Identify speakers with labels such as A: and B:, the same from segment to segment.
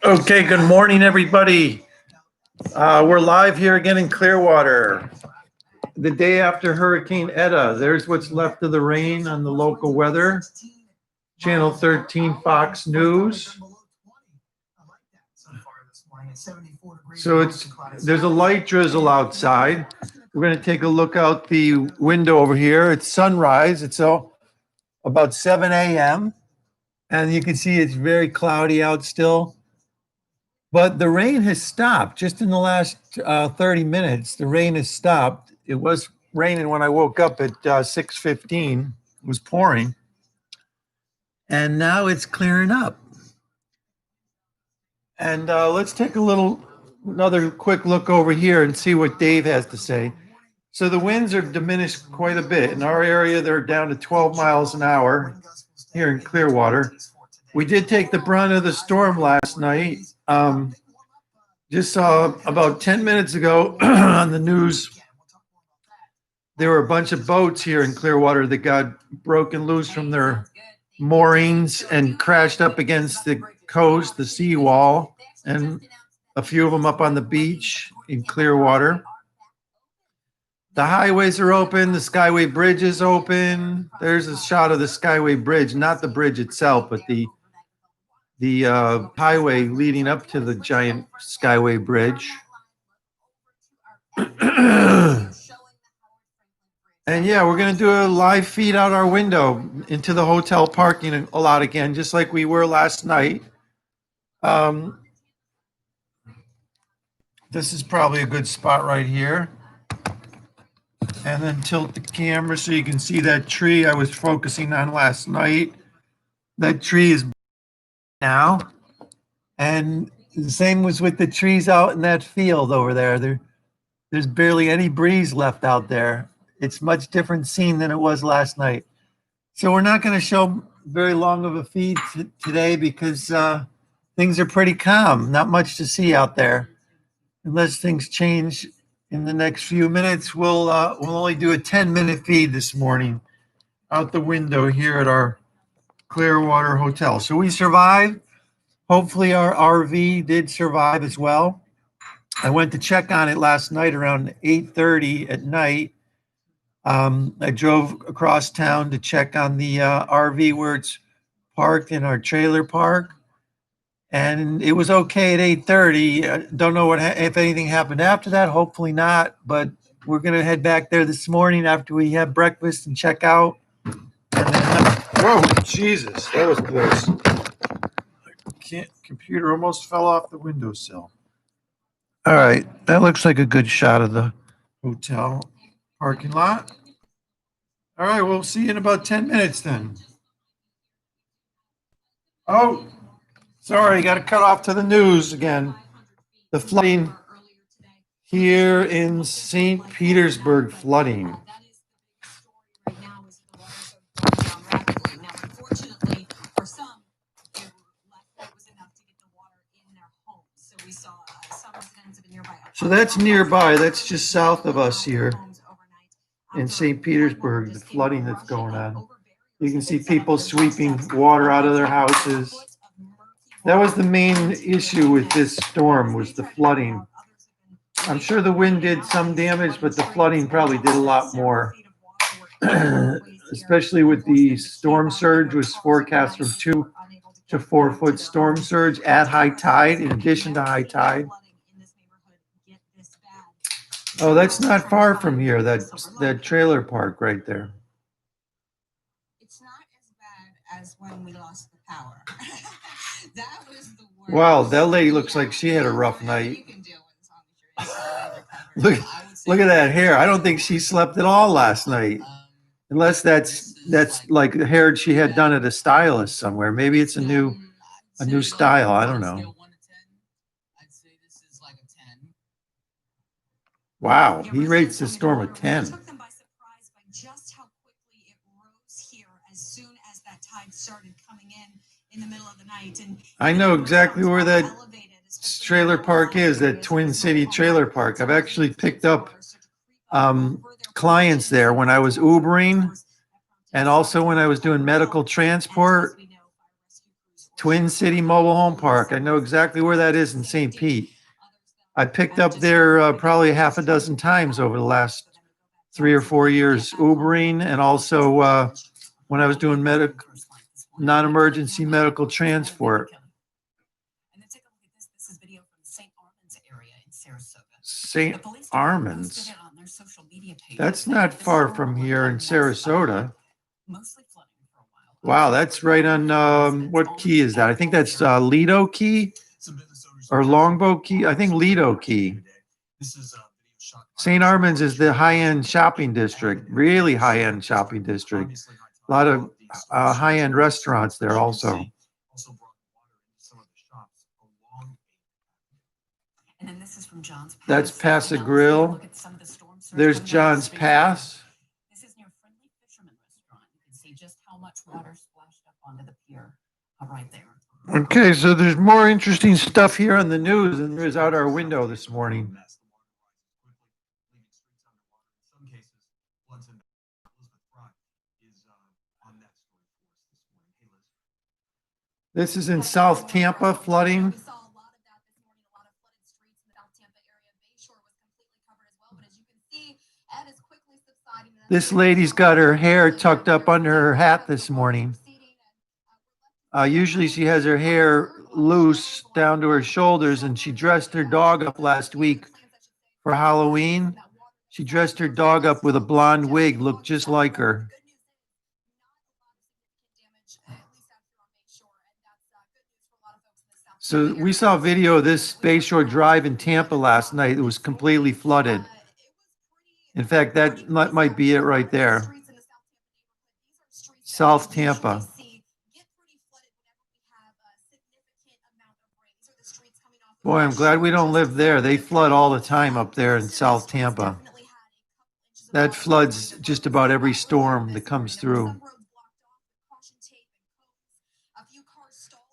A: Okay, good morning, everybody. We're live here again in Clearwater. The day after Hurricane Eta, there's what's left of the rain on the local weather. Channel 13 Fox News. So there's a light drizzle outside. We're going to take a look out the window over here. It's sunrise. It's about 7 a.m. And you can see it's very cloudy out still. But the rain has stopped just in the last 30 minutes. The rain has stopped. It was raining when I woke up at 6:15. It was pouring. And now it's clearing up. And let's take another quick look over here and see what Dave has to say. So the winds are diminished quite a bit. In our area, they're down to 12 miles an hour here in Clearwater. We did take the brunt of the storm last night. Just saw about 10 minutes ago on the news, there were a bunch of boats here in Clearwater that got broken loose from their moorings and crashed up against the coast, the seawall, and a few of them up on the beach in Clearwater. The highways are open. The Skyway Bridge is open. There's a shot of the Skyway Bridge, not the bridge itself, but the highway leading up to the giant Skyway Bridge. And yeah, we're going to do a live feed out our window into the hotel parking a lot again, just like we were last night. This is probably a good spot right here. And then tilt the camera so you can see that tree I was focusing on last night. That tree is now. And the same was with the trees out in that field over there. There's barely any breeze left out there. It's much different scene than it was last night. So we're not going to show very long of a feed today because things are pretty calm. Not much to see out there. Unless things change in the next few minutes, we'll only do a 10-minute feed this morning out the window here at our Clearwater Hotel. So we survived. Hopefully our RV did survive as well. I went to check on it last night around 8:30 at night. I drove across town to check on the RV where it's parked in our trailer park. And it was okay at 8:30. I don't know if anything happened after that. Hopefully not. But we're going to head back there this morning after we have breakfast and check out. And then, whoa, Jesus, that was close. Computer almost fell off the windowsill. All right, that looks like a good shot of the hotel parking lot. All right, we'll see you in about 10 minutes then. Oh, sorry, got to cut off to the news again. The flooding here in St. Petersburg, flooding. So that's nearby. That's just south of us here in St. Petersburg, the flooding that's going on. You can see people sweeping water out of their houses. That was the main issue with this storm, was the flooding. I'm sure the wind did some damage, but the flooding probably did a lot more. Especially with the storm surge, was forecast from 2 to 4 foot storm surge at high tide, in addition to high tide. Oh, that's not far from here, that trailer park right there.
B: It's not as bad as when we lost the power. That was the worst.
A: Wow, that lady looks like she had a rough night. Look at that hair. I don't think she slept at all last night. Unless that's like the hair she had done at a stylist somewhere. Maybe it's a new style. I don't know. Wow, he rates the storm a 10.
B: Took them by surprise by just how quickly it rose here as soon as that tide started coming in the middle of the night. And
A: I know exactly where that trailer park is, that Twin City trailer park. I've actually picked up clients there when I was Ubering and also when I was doing medical transport. Twin City Mobile Home Park. I know exactly where that is in St. Pete. I picked up there probably half a dozen times over the last 3 or 4 years, Ubering, and also when I was doing non-emergency medical transport.
B: And then take a look at this. This is video from St. Armand's area in Sarasota.
A: St.
B: The police department
A: Armand's?
B: posted it on their social media page.
A: That's not far from here in Sarasota.
B: Mostly flooding for a while.
A: Wow, that's right on, what key is that? I think that's Lido Key or Longboat Key. I think Lido Key. St. Armand's is the high-end shopping district, really high-end shopping district. A lot of high-end restaurants there also.
B: And then this is from John's Pass.
A: That's Pass Grill. There's John's Pass.
B: This is near Friendly Fisherman Restaurant. You can see just how much water splashed up onto the pier right there.
A: Okay, so there's more interesting stuff here on the news than there is out our window this morning. This is in South Tampa, flooding.
B: We saw a lot of that this morning, a lot of flooded streets in the South Tampa area. Bayshore was completely covered as well, but as you can see, Ed is quickly subsiding.
A: This lady's got her hair tucked up under her hat this morning. Usually she has her hair loose down to her shoulders, and she dressed her dog up last week for Halloween. She dressed her dog up with a blonde wig, looked just like her. So we saw a video of this Bayshore Drive in Tampa last night. It was completely flooded. In fact, that might be it right there. South Tampa. Boy, I'm glad we don't live there. They flood all the time up there in South Tampa. That floods just about every storm that comes through.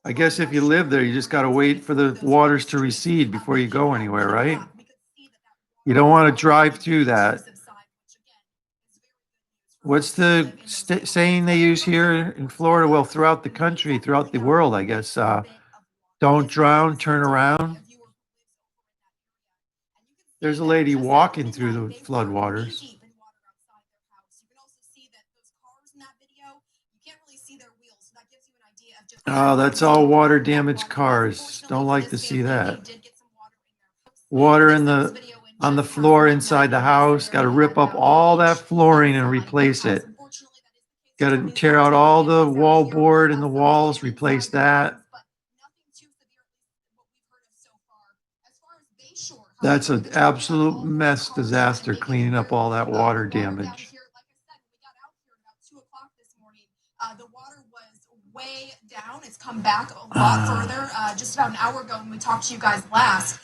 A: I guess if you live there, you just got to wait for the waters to recede before you go anywhere, right? You don't want to drive through that. What's the saying they use here in Florida? Well, throughout the country, throughout the world, I guess. Don't drown, turn around. There's a lady walking through the floodwaters. Oh, that's all water damaged cars. Don't like to see that. Water on the floor inside the house. Got to rip up all that flooring and replace it. Got to tear out all the wallboard in the walls, replace that. That's an absolute mess disaster cleaning up all that water damage.
B: The water was way down. It's come back a lot further. Just about an hour ago when we talked to you guys last.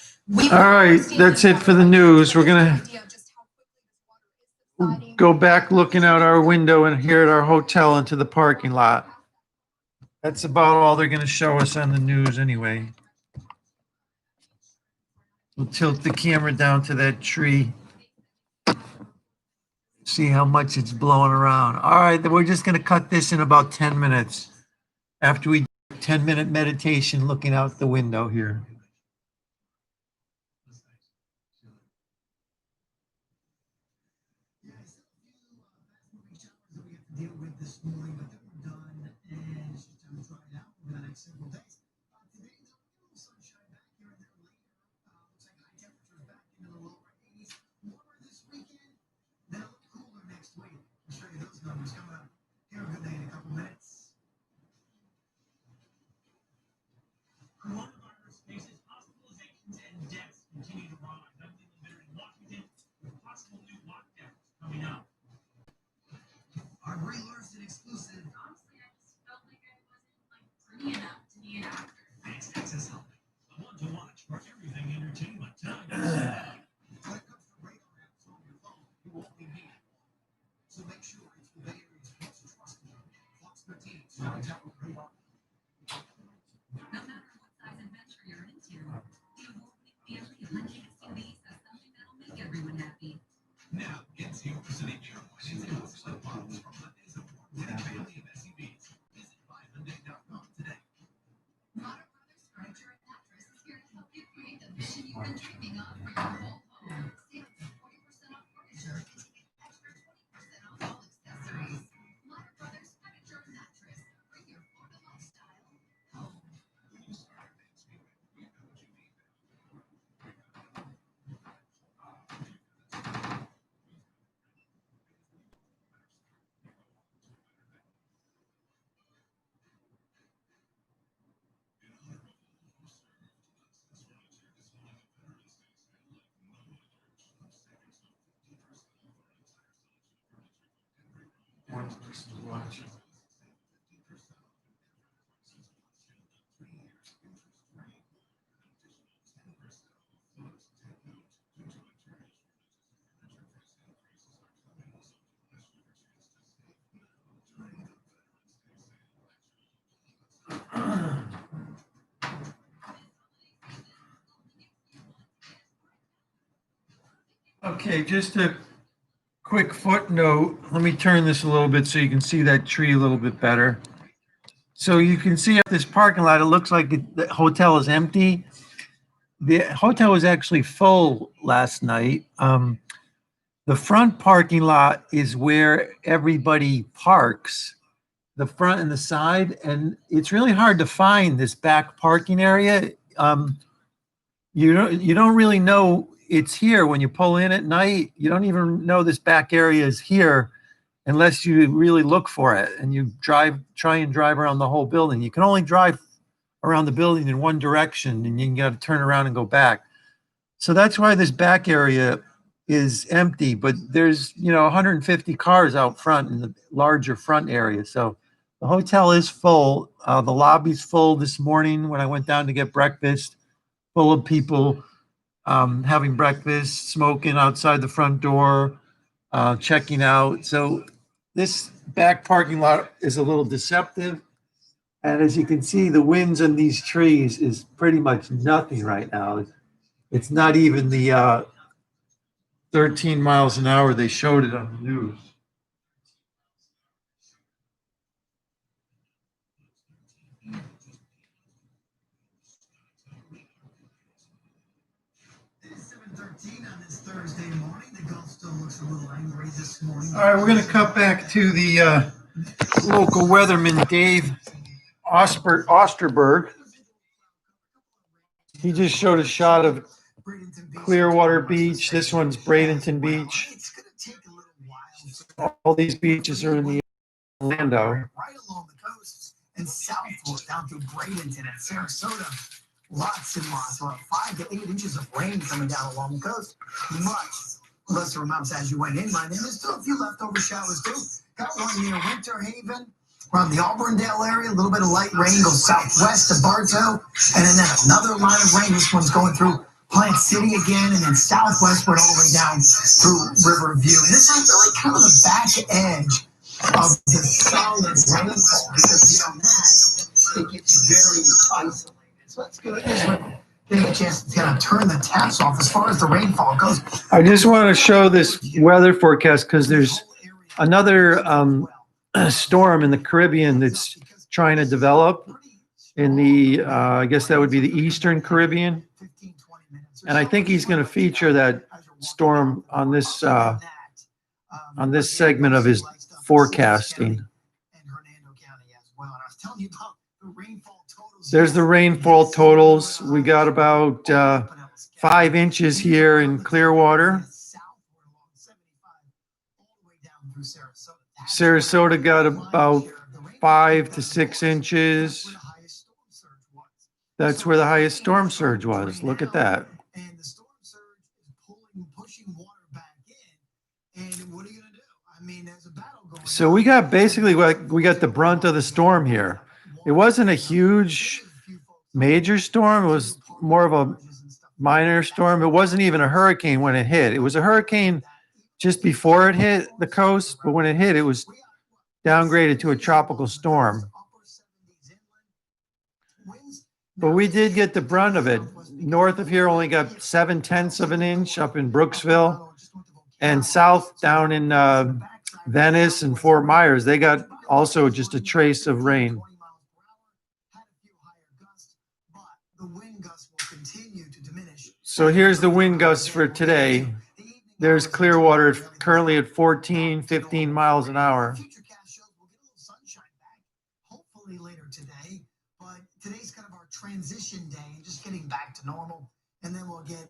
A: All right, that's it for the news. We're going to go back looking out our window and here at our hotel into the parking lot. That's about all they're going to show us on the news anyway. We'll tilt the camera down to that tree. See how much it's blowing around. All right, then we're just going to cut this in about 10 minutes after we do a 10-minute meditation looking out the window here.
C: Coronavirus cases, hospitalizations, and deaths continue to rise. I'm living in Washington with possible new lockdowns coming up. Our Brie Larson exclusive.
D: Honestly, I just felt like I wasn't pretty enough to be an actor.
C: Thanks, Texas Helmet. The one to watch for everything entertainment. When it comes to radar apps on your phone, you won't be needed. So make sure it's the Bay Area's most trusted Fox 13 Skytower radar.
D: No matter what size adventure you're into, the award-winning family of hunting SUVs has something that'll make everyone happy.
C: Now, get 0% APR financing options like models from Hyundai's award-winning family of SUVs. Visit buyhyundai.com today.
A: Okay, just a quick footnote. Let me turn this a little bit so you can see that tree a little bit better. So you can see up this parking lot, it looks like the hotel is empty. The hotel was actually full last night. The front parking lot is where everybody parks, the front and the side, and it's really hard to find this back parking area. You don't really know it's here when you pull in at night. You don't even know this back area is here unless you really look for it and you try and drive around the whole building. You can only drive around the building in one direction and you got to turn around and go back. So that's why this back area is empty, but there's 150 cars out front in the larger front area. So the hotel is full. The lobby's full this morning when I went down to get breakfast, full of people having breakfast, smoking outside the front door, checking out. So this back parking lot is a little deceptive. And as you can see, the winds on these trees is pretty much nothing right now. It's not even the 13 miles an hour they showed it on the news.
C: It is 7:13 on this Thursday morning. The Gulf still looks a little angry this morning.
A: All right, we're going to cut back to the local weatherman, Dave Osterberg. He just showed a shot of Clearwater Beach. This one's Bradenton Beach.
C: It's going to take a little while.
A: All these beaches are in the Orlando.
C: Right along the coast and southward down through Bradenton and Sarasota. Lots and lots, about 5 to 8 inches of rain coming down along the coast. Much lesser amounts as you went inland, and there's still a few leftover showers too. Got one near Winter Haven, around the Auburndale area. A little bit of light rain goes southwest to Bartow, and then another line of rain. This one's going through Plant City again, and then southwestward all the way down through Riverview. And this is really kind of the back edge of the solid rainfall, because beyond that, it gets very isolated. So that's good. Getting a chance to kind of turn the taps off as far as the rainfall goes.
A: I just want to show this weather forecast because there's another storm in the Caribbean that's trying to develop in the, I guess that would be the Eastern Caribbean. And I think he's going to feature that storm on this segment of his forecasting. There's the rainfall totals. We got about 5 inches here in Clearwater. Sarasota got about 5 to 6 inches. That's where the highest storm surge was. Look at that.
C: And the storm surge is pushing water back in. And what are you going to do? I mean, there's a battle going on.
A: So we got basically we got the brunt of the storm here. It wasn't a huge major storm. It was more of a minor storm. It wasn't even a hurricane when it hit. It was a hurricane just before it hit the coast, but when it hit, it was downgraded to a tropical storm. But we did get the brunt of it. North of here only got 7/10 of an inch up in Brooksville, and south down in Venice and Fort Myers, they got also just a trace of rain. So here's the wind gusts for today. There's Clearwater currently at 14, 15 miles an hour.
C: Hopefully later today, but today's kind of our transition day, just getting back to normal, and then we'll get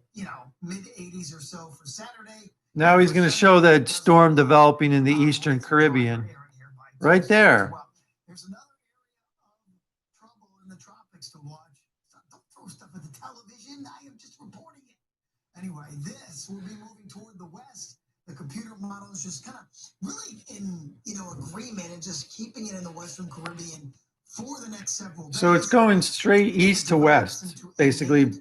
C: mid 80s or so for Saturday.
A: Now he's going to show that storm developing in the Eastern Caribbean, right there.
C: There's another area of trouble in the tropics to watch. So don't throw stuff at the television. I am just reporting it. Anyway, this will be moving toward the west The computer model is just kind of really in, agreement and just keeping it in the Western Caribbean for the next several days.
A: So it's going straight east to west, basically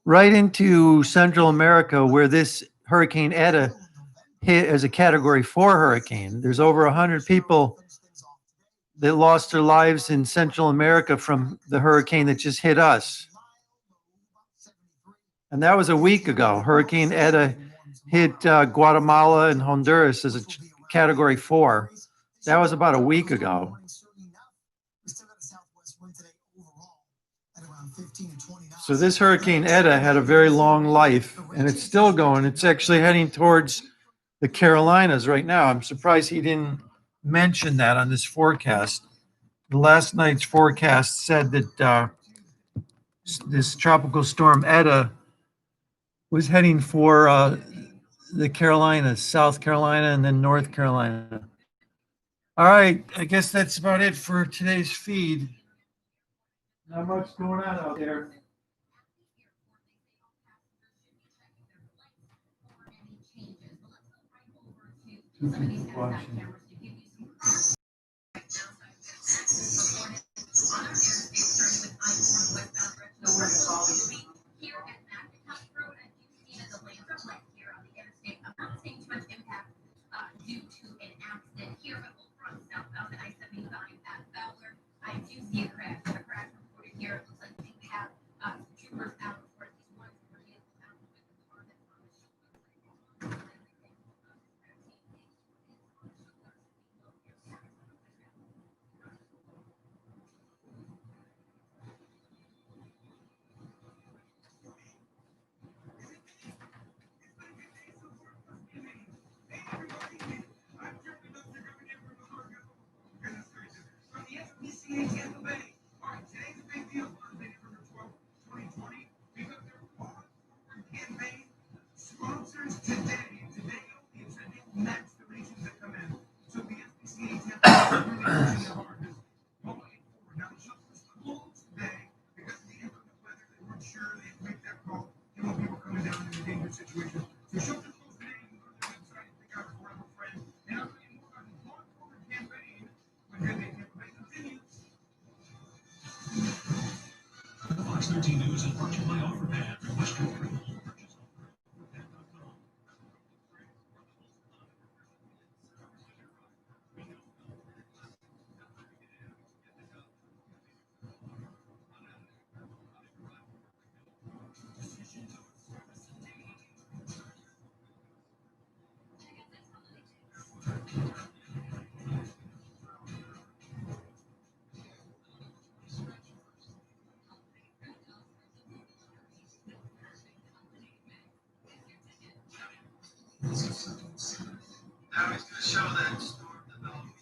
A: right into Central America, where this Hurricane Eta hit as a Category 4 hurricane. There's over 100 people that lost their lives in Central America from the hurricane that just hit us. And that was a week ago. Hurricane Eta hit Guatemala and Honduras as a Category 4. That was about a week ago. So this Hurricane Eta had a very long life, and it's still going. It's actually heading towards the Carolinas right now. I'm surprised he didn't mention that on this forecast. Last night's forecast said that this tropical storm Eta was heading for the Carolinas, South Carolina, and then North Carolina. All right, I guess that's about it for today's feed. Not much going on out there. Two people watching.
D: Due to an accident here at Old Front southbound I-75 at Fowler. I do see a crash reported here. It looks like we have troopers out for at least one vehicle out with the car that's on the shoulder.
C: Sponsors today only attending max donations that come in. So the SPCA now just closed today because of the inclement weather. They weren't sure they'd make that call. You know, people coming down in a dangerous situation. So shelter closed today. You go to their website and pick out a forever friend. And I'll tell you more about the Born Forward campaign when Good Day Tampa Bay continues. Fox 13 News is brought to you by OfferPad. Request your order. Purchase OfferPad.com.
A: Now he's going to show that storm development.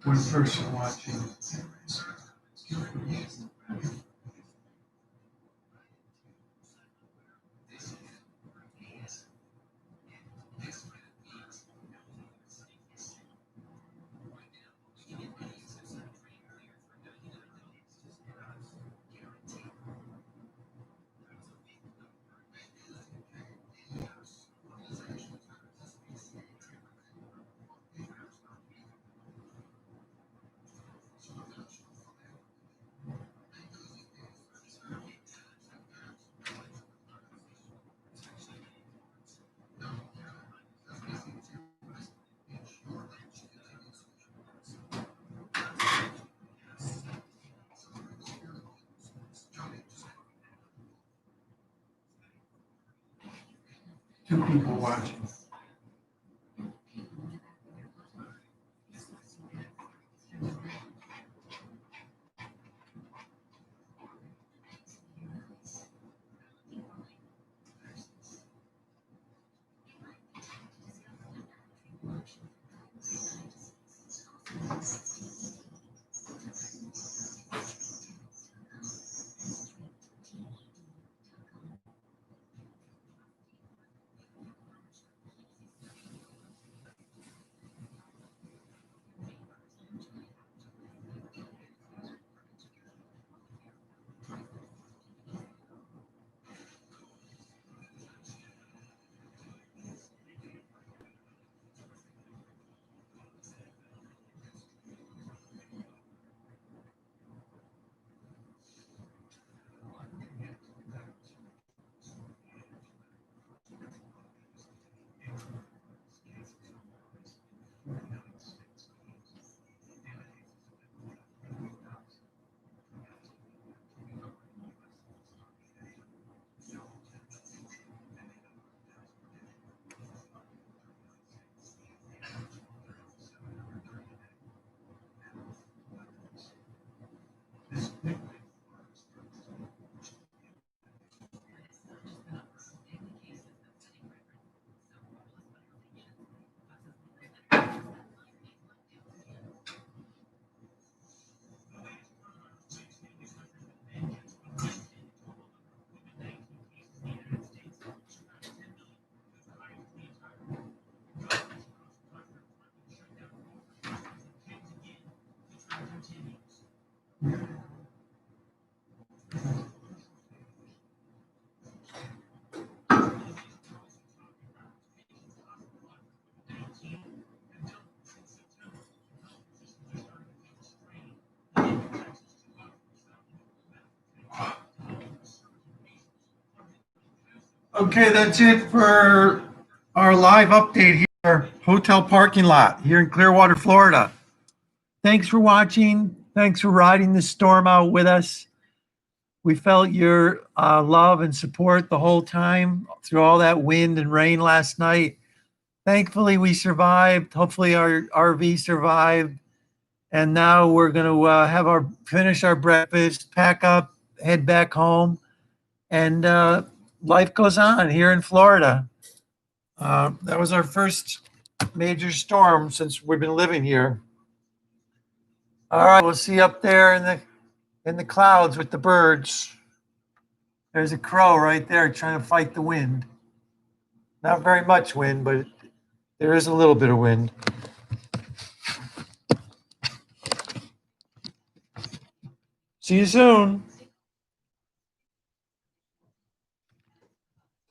A: One person watching. Two people watching. Okay, that's it for our live update here, hotel parking lot here in Clearwater, Florida. Thanks for watching. Thanks for riding this storm out with us. We felt your love and support the whole time through all that wind and rain last night. Thankfully, we survived. Hopefully, our RV survived. And now we're going to finish our breakfast, pack up, head back home, and life goes on here in Florida. That was our first major storm since we've been living here. All right, we'll see you up there in the clouds with the birds. There's a crow right there trying to fight the wind. Not very much wind, but there is a little bit of wind. See you soon.